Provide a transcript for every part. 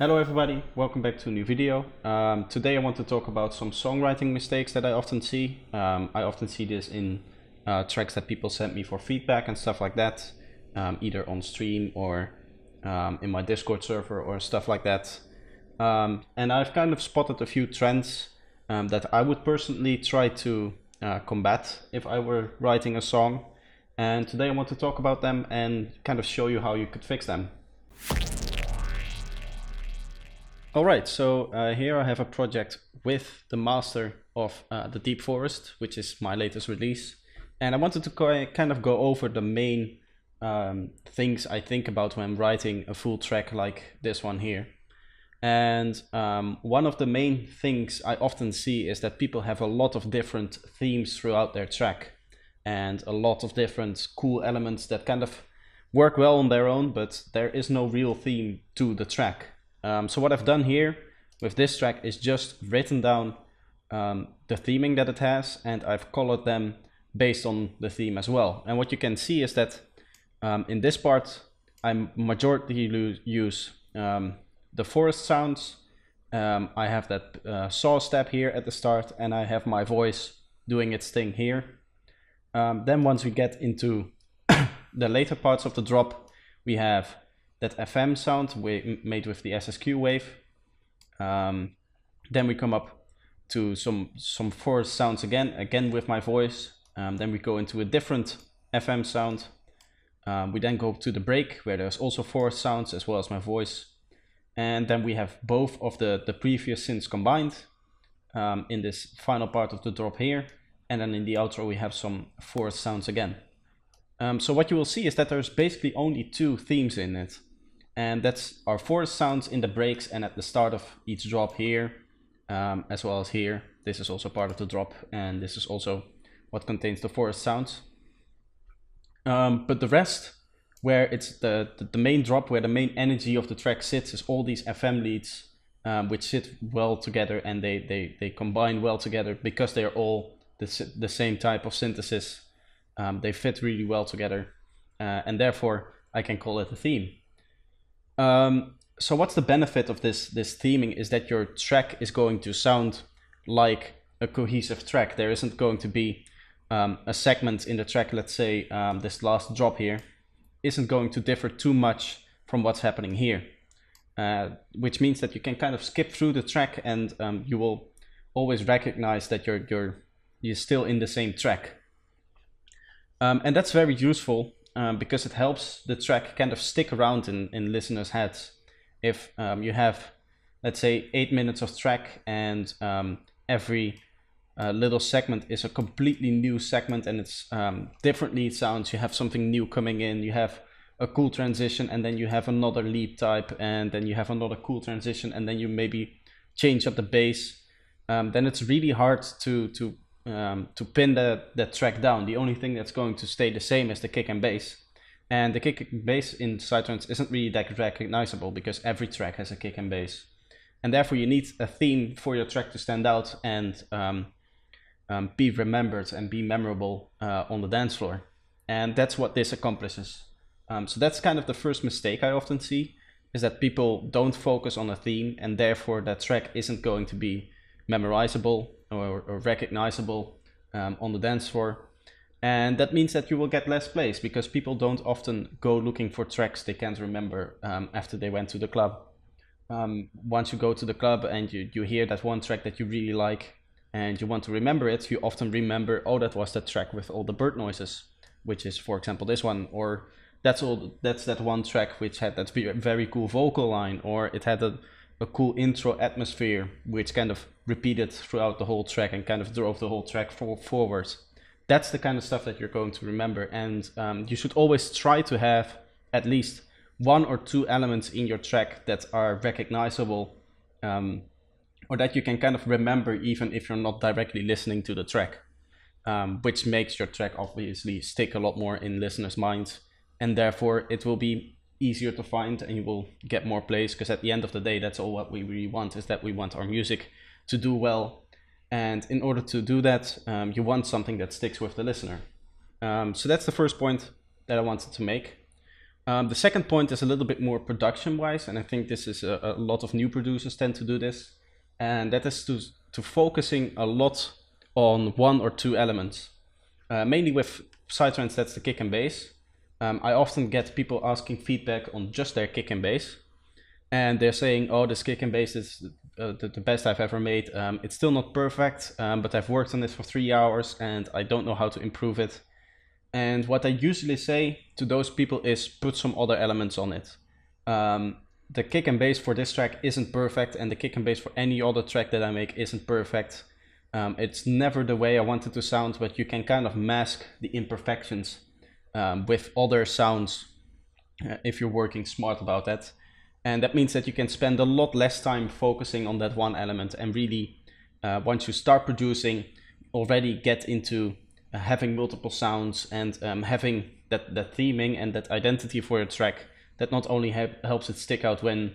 Hello everybody, welcome back to a new video. Today I want to talk about some songwriting mistakes that I often see. I often see this in tracks that people send me for feedback and stuff like that, either on stream or in my Discord server or stuff like that. And I've kind of spotted a few trends that I would personally try to combat if I were writing a song. And today I want to talk about them and kind of show you how you could fix them. Alright, so here I have a project with the master of the Deep Forest, which is my latest release. And I wanted to kind of go over the main things I think about when writing a full track like this one here. And one of the main things I often see is that people have a lot of different themes throughout their track. And a lot of different cool elements that kind of work well on their own, but there is no real theme to the track. So what I've done here with this track is just written down the theming that it has, and I've colored them based on the theme as well. And what you can see is that in this part I majority use the forest sounds. I have that saw step here at the start, and I have my voice doing its thing here. Then once we get into the later parts of the drop, we have that FM sound made with the SSQ wave. Then we come up to some forest sounds again with my voice. Then we go into a different FM sound. We then go to the break where there's also forest sounds as well as my voice. And then we have both of the previous synths combined in this final part of the drop here. And then in the outro we have some forest sounds again. So what you will see is that there's basically only two themes in it. And that's our forest sounds in the breaks and at the start of each drop here, as well as here. This is also part of the drop, and this is also what contains the forest sounds. But the rest, where it's the main drop, where the main energy of the track sits, is all these FM leads, which sit well together, and they combine well together because they're all the same type of synthesis. They fit really well together, and therefore I can call it a theme. So what's the benefit of this theming is that your track is going to sound like a cohesive track. There isn't going to be a segment in the track, let's say this last drop here, isn't going to differ too much from what's happening here. Which means that you can kind of skip through the track, and you will always recognize that you're still in the same track. And that's very useful. Because it helps the track kind of stick around in listeners' heads. If you have, let's say, 8 minutes of track, and every little segment is a completely new segment, and it's different lead sounds, you have something new coming in, you have a cool transition, and then you have another lead type, and then you have another cool transition, and then you maybe change up the bass, then it's really hard to pin that track down. The only thing that's going to stay the same is the kick and bass. And the kick and bass in Psytrance isn't really that recognizable because every track has a kick and bass. And therefore you need a theme for your track to stand out and be remembered and be memorable on the dance floor. And that's what this accomplishes. So that's kind of the first mistake I often see, is that people don't focus on a theme, and therefore that track isn't going to be memorizable or recognizable on the dance floor. And that means that you will get less plays because people don't often go looking for tracks they can't remember after they went to the club. Once you go to the club and you hear that one track that you really like and you want to remember it, you often remember, oh, that was that track with all the bird noises, which is, for example, this one, or that's that one track which had that very cool vocal line, or it had a cool intro atmosphere which kind of repeated throughout the whole track and kind of drove the whole track forward. That's the kind of stuff that you're going to remember, and you should always try to have at least one or two elements in your track that are recognizable, or that you can kind of remember even if you're not directly listening to the track, which makes your track obviously stick a lot more in listeners' minds, and therefore it will be easier to find and you will get more plays, because at the end of the day, that's all what we really want, is that we want our music to do well. And in order to do that, you want something that sticks with the listener. So that's the first point that I wanted to make. The second point is a little bit more production wise, and I think this is a lot of new producers tend to do this, and that is to focusing a lot on one or two elements. Mainly with Psytrance, that's the kick and bass. I often get people asking feedback on just their kick and bass, and they're saying, oh, this kick and bass is the best I've ever made. It's still not perfect, but I've worked on this for 3 hours and I don't know how to improve it. And what I usually say to those people is put some other elements on it. The kick and bass for this track isn't perfect, and the kick and bass for any other track that I make isn't perfect. It's never the way I want it to sound, but you can kind of mask the imperfections with other sounds if you're working smart about that. And that means that you can spend a lot less time focusing on that one element, and really, once you start producing, already get into having multiple sounds and having that theming and that identity for your track that not only helps it stick out when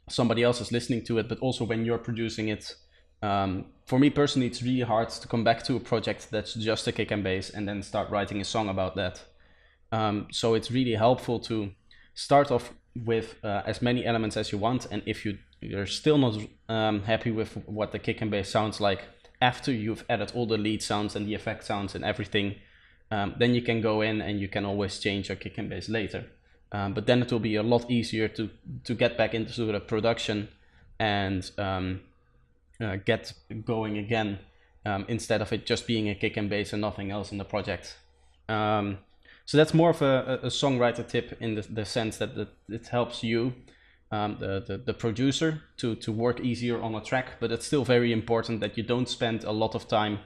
somebody else is listening to it, but also when you're producing it. For me personally, it's really hard to come back to a project that's just a kick and bass and then start writing a song about that. So it's really helpful to start off with as many elements as you want, and if you're still not happy with what the kick and bass sounds like after you've added all the lead sounds and the effect sounds and everything, then you can go in and you can always change your kick and bass later. But then it will be a lot easier to get back into the production and get going again, instead of it just being a kick and bass and nothing else in the project. So that's more of a songwriter tip in the sense that it helps you, the producer, to work easier on a track, but it's still very important that you don't spend a lot of time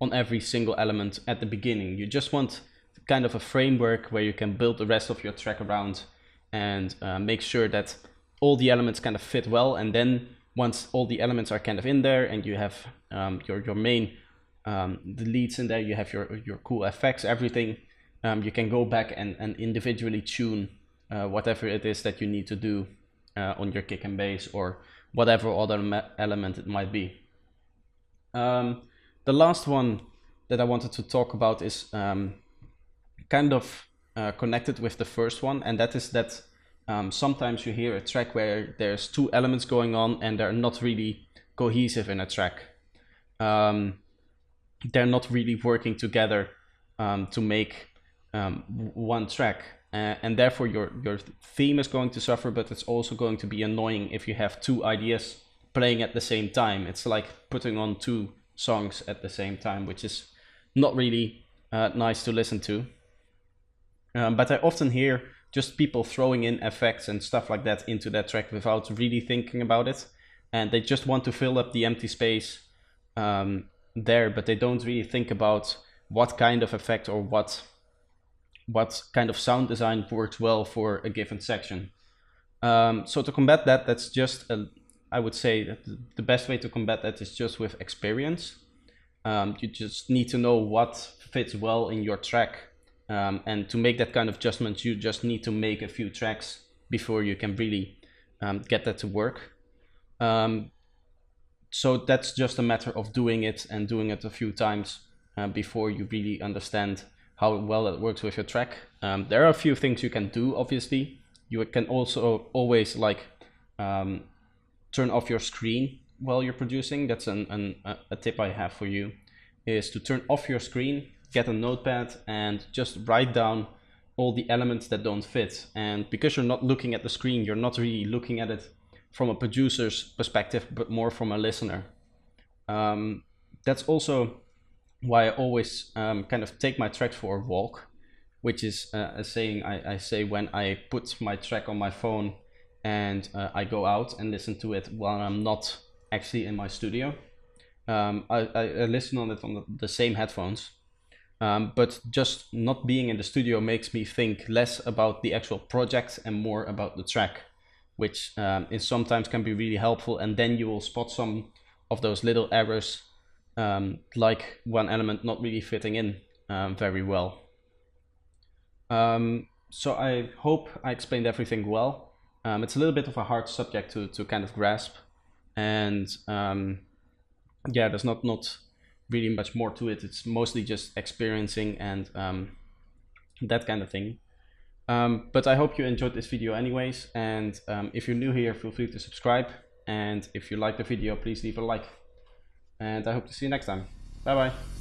on every single element at the beginning. You just want kind of a framework where you can build the rest of your track around and make sure that all the elements kind of fit well, and then once all the elements are kind of in there and you have your main the leads in there, you have your cool effects, everything, you can go back and individually tune whatever it is that you need to do on your kick and bass or whatever other element it might be. The last one that I wanted to talk about is kind of connected with the first one, and that is that sometimes you hear a track where there's two elements going on and they're not really cohesive in a track. They're not really working together to make one track, and therefore your theme is going to suffer, but it's also going to be annoying if you have two ideas playing at the same time. It's like putting on two songs at the same time, which is not really nice to listen to. But I often hear just people throwing in effects and stuff like that into that track without really thinking about it, and they just want to fill up the empty space there, but they don't really think about what kind of effect or what kind of sound design works well for a given section. So to combat that, that's just I would say that the best way to combat that is just with experience. You just need to know what fits well in your track, and to make that kind of adjustment, you just need to make a few tracks before you can really get that to work. So that's just a matter of doing it and doing it a few times before you really understand how well it works with your track. There are a few things you can do, obviously. You can also always like turn off your screen while you're producing. That's a tip I have for you, is to turn off your screen, get a notepad and just write down all the elements that don't fit. And because you're not looking at the screen, you're not really looking at it from a producer's perspective, but more from a listener. That's also why I always kind of take my tracks for a walk, which is a saying I say when I put my track on my phone and I go out and listen to it while I'm not actually in my studio. I listen on it on the same headphones, but just not being in the studio makes me think less about the actual project and more about the track, which is sometimes can be really helpful, and then you will spot some of those little errors, like one element not really fitting in very well. So I hope I explained everything well. It's a little bit of a hard subject to kind of grasp, and yeah, there's not really much more to it. It's mostly just experiencing and that kind of thing. But I hope you enjoyed this video anyways, and if you're new here, feel free to subscribe, and if you like the video, please leave a like, and I hope to see you next time. Bye bye.